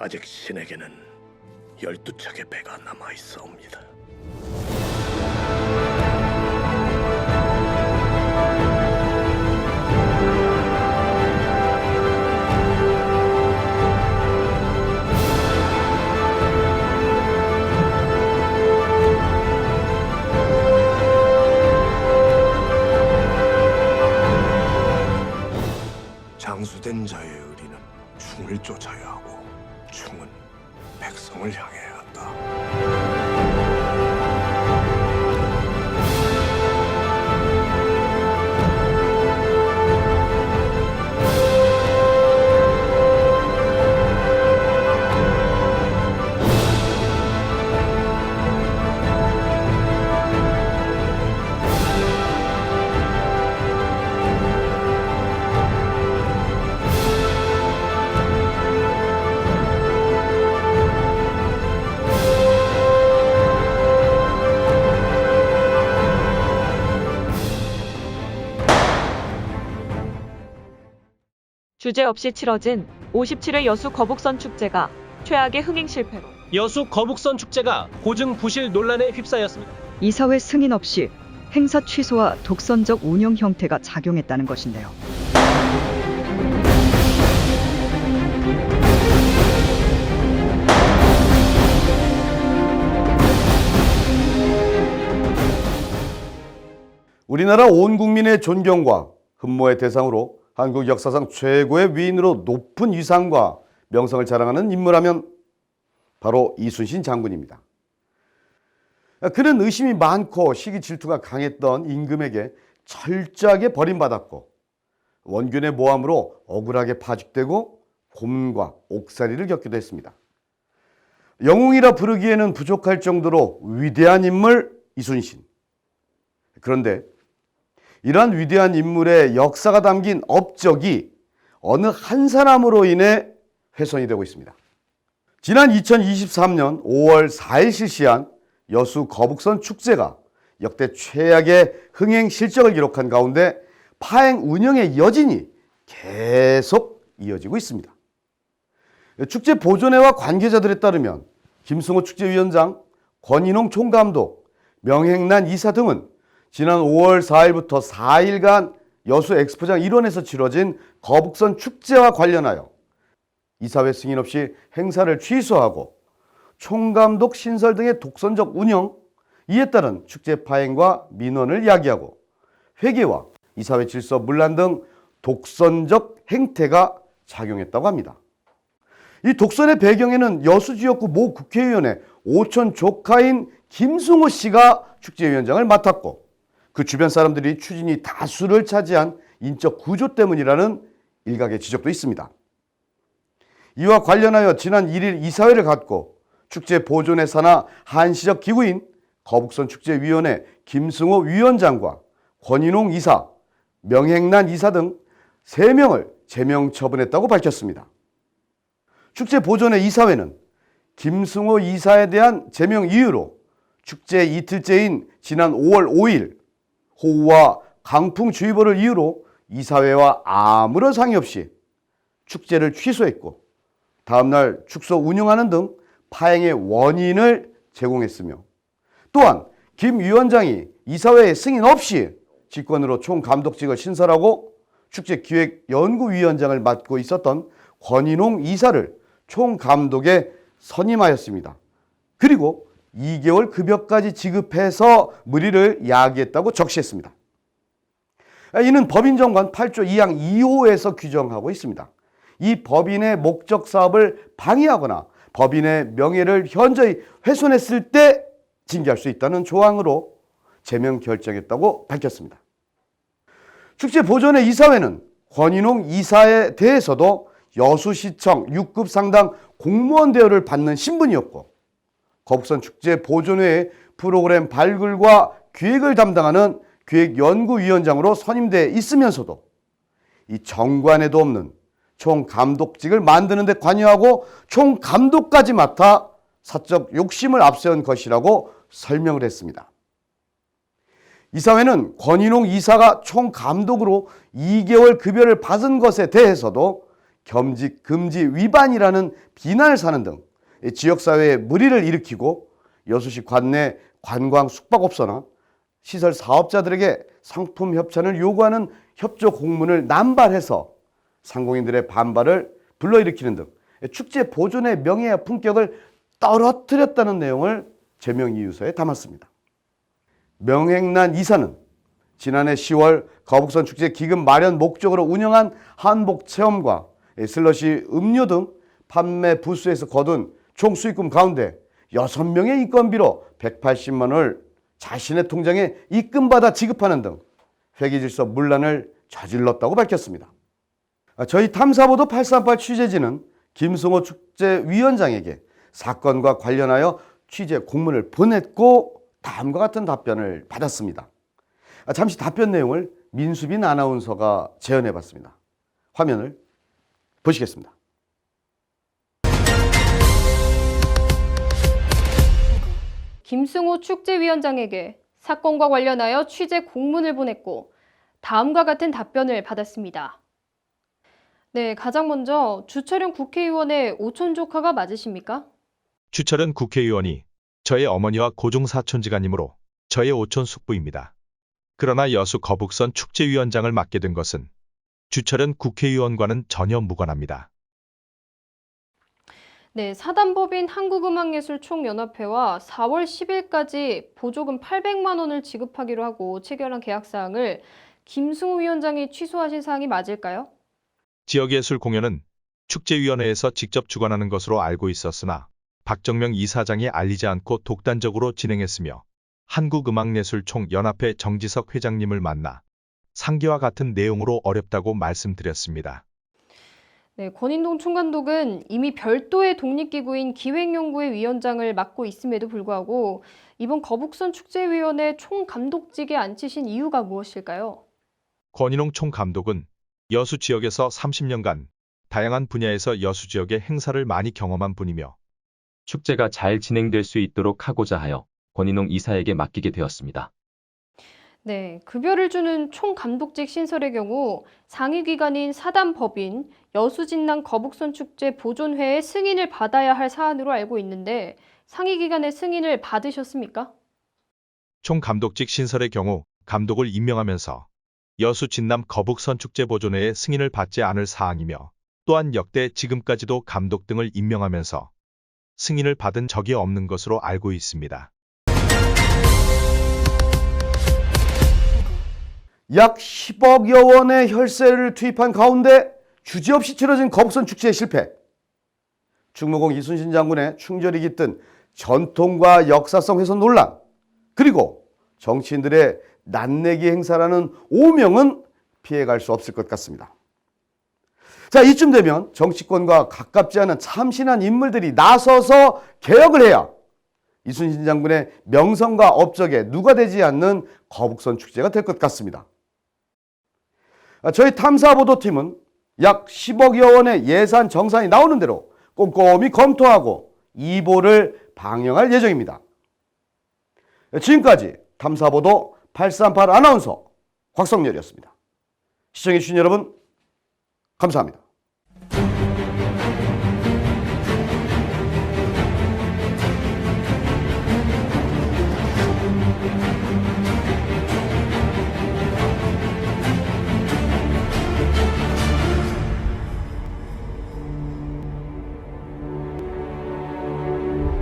아직 신에게는 12척의 배가 남아있사옵니다. 장수된 자의 의리는 충을 쫓아야 하고 충은 백성을 향해야 한다. 주제 없이 치러진 57회 여수 거북선 축제가 최악의 흥행 실패로 여수 거북선 축제가 고증 부실 논란에 휩싸였습니다. 이사회 승인 없이 행사 취소와 독선적 운영 형태가 작용했다는 것인데요. 우리나라 온 국민의 존경과 흠모의 대상으로 한국 역사상 최고의 위인으로 높은 위상과 명성을 자랑하는 인물하면 바로 이순신 장군입니다. 그는 의심이 많고 시기 질투가 강했던 임금에게 철저하게 버림받았고 원균의 모함으로 억울하게 파직되고 고문과 옥살이를 겪기도 했습니다. 영웅이라 부르기에는 부족할 정도로 위대한 인물 이순신. 그런데 이러한 위대한 인물의 역사가 담긴 업적이 어느 한 사람으로 인해 훼손이 되고 있습니다. 지난 2023년 5월 4일 실시한 여수 거북선 축제가 역대 최악의 흥행 실적을 기록한 가운데 파행 운영의 여진이 계속 이어지고 있습니다. 축제 보존회와 관계자들에 따르면 김승호 축제위원장, 권인홍 총감독, 명행란 이사 등은 지난 5월 4일부터 4일간 여수 엑스포장 일원에서 치러진 거북선 축제와 관련하여 이사회 승인 없이 행사를 취소하고 총감독 신설 등의 독선적 운영, 이에 따른 축제 파행과 민원을 야기하고 회계와 이사회 질서 문란 등 독선적 행태가 작용했다고 합니다. 이 독선의 배경에는 여수 지역구 모 국회의원의 오촌 조카인 김승호 씨가 축제위원장을 맡았고 그 주변 사람들이 추진이 다수를 차지한 인적 구조 때문이라는 일각의 지적도 있습니다. 이와 관련하여 지난 1일 이사회를 갖고 축제 보존회 산하 한시적 기구인 거북선 축제위원회 김승호 위원장과 권인홍 이사, 명행란 이사 등 3명을 제명 처분했다고 밝혔습니다. 축제 보존회 이사회는 김승호 이사에 대한 제명 이유로 축제 이틀째인 지난 5월 5일 호우와 강풍주의보를 이유로 이사회와 아무런 상의 없이 축제를 취소했고 다음날 축소 운영하는 등 파행의 원인을 제공했으며 또한 김 위원장이 이사회의 승인 없이 직권으로 총감독직을 신설하고 축제기획연구위원장을 맡고 있었던 권인홍 이사를 총감독에 선임하였습니다. 그리고 2개월 급여까지 지급해서 물의를 야기했다고 적시했습니다. 이는 법인정관 8조 2항 2호에서 규정하고 있습니다. 이 법인의 목적 사업을 방해하거나 법인의 명예를 현저히 훼손했을 때 징계할 수 있다는 조항으로 제명 결정했다고 밝혔습니다. 축제보존회 이사회는 권인홍 이사에 대해서도 여수시청 6급 상당 공무원 대우를 받는 신분이었고 거북선 축제 보존회의 프로그램 발굴과 기획을 담당하는 기획연구위원장으로 선임되어 있으면서도 이 정관에도 없는 총감독직을 만드는 데 관여하고 총감독까지 맡아 사적 욕심을 앞세운 것이라고 설명을 했습니다. 이사회는 권인홍 이사가 총감독으로 2개월 급여를 받은 것에 대해서도 겸직 금지 위반이라는 비난을 사는 등 지역사회에 물의를 일으키고 여수시 관내 관광 숙박업소나 시설 사업자들에게 상품 협찬을 요구하는 협조 공문을 남발해서 상공인들의 반발을 불러일으키는 등 축제 보존의 명예와 품격을 떨어뜨렸다는 내용을 제명이유서에 담았습니다. 명행난 이사는 지난해 10월 거북선 축제 기금 마련 목적으로 운영한 한복 체험과 슬러시 음료 등 판매 부스에서 거둔 총 수익금 가운데 6명의 인건비로 180만 원을 자신의 통장에 입금받아 지급하는 등 회계질서 문란을 저질렀다고 밝혔습니다. 저희 탐사보도 838 취재진은 김승호 축제위원장에게 사건과 관련하여 취재 공문을 보냈고 다음과 같은 답변을 받았습니다. 잠시 답변 내용을 민수빈 아나운서가 재현해봤습니다. 화면을 보시겠습니다. 김승호 축제위원장에게 사건과 관련하여 취재 공문을 보냈고 다음과 같은 답변을 받았습니다. 네, 가장 먼저 주철현 국회의원의 오촌 조카가 맞으십니까? 주철은 국회의원이 저의 어머니와 고종 사촌지간이므로 저의 오촌 숙부입니다. 그러나 여수 거북선 축제위원장을 맡게 된 것은 주철은 국회의원과는 전혀 무관합니다. 네, 사단법인 한국음악예술총연합회와 4월 10일까지 보조금 800만 원을 지급하기로 하고 체결한 계약사항을 김승호 위원장이 취소하신 사항이 맞을까요? 지역예술 공연은 축제위원회에서 직접 주관하는 것으로 알고 있었으나 박정명 이사장이 알리지 않고 독단적으로 진행했으며 한국음악예술총연합회 정지석 회장님을 만나 상기와 같은 내용으로 어렵다고 말씀드렸습니다. 네, 권인동 총감독은 이미 별도의 독립기구인 기획연구회 위원장을 맡고 있음에도 불구하고 이번 거북선 축제위원회 총감독직에 앉히신 이유가 무엇일까요? 권인홍 총감독은 여수 지역에서 30년간 다양한 분야에서 여수 지역의 행사를 많이 경험한 분이며 축제가 잘 진행될 수 있도록 하고자 하여 권인홍 이사에게 맡기게 되었습니다. 네, 급여를 주는 총감독직 신설의 경우 상위기관인 사단법인 여수진랑 거북선 축제 보존회의 승인을 받아야 할 사안으로 알고 있는데 상위기관의 승인을 받으셨습니까? 총감독직 신설의 경우 감독을 임명하면서 여수 진남 거북선 축제 보존회의 승인을 받지 않을 사항이며 또한 역대 지금까지도 감독 등을 임명하면서 승인을 받은 적이 없는 것으로 알고 있습니다. 약 10억여 원의 혈세를 투입한 가운데 주제 없이 치러진 거북선 축제의 실패. 충무공 이순신 장군의 충절이 깃든 전통과 역사성 훼손 논란, 그리고 정치인들의 낯내기 행사라는 오명은 피해갈 수 없을 것 같습니다. 자, 이쯤 되면 정치권과 가깝지 않은 참신한 인물들이 나서서 개혁을 해야 이순신 장군의 명성과 업적에 누가 되지 않는 거북선 축제가 될 것 같습니다. 저희 탐사보도팀은 약 10억여 원의 예산 정산이 나오는 대로 꼼꼼히 검토하고 이보를 방영할 예정입니다. 지금까지 탐사보도 838 아나운서 곽성열이었습니다. 시청해주신 여러분 감사합니다.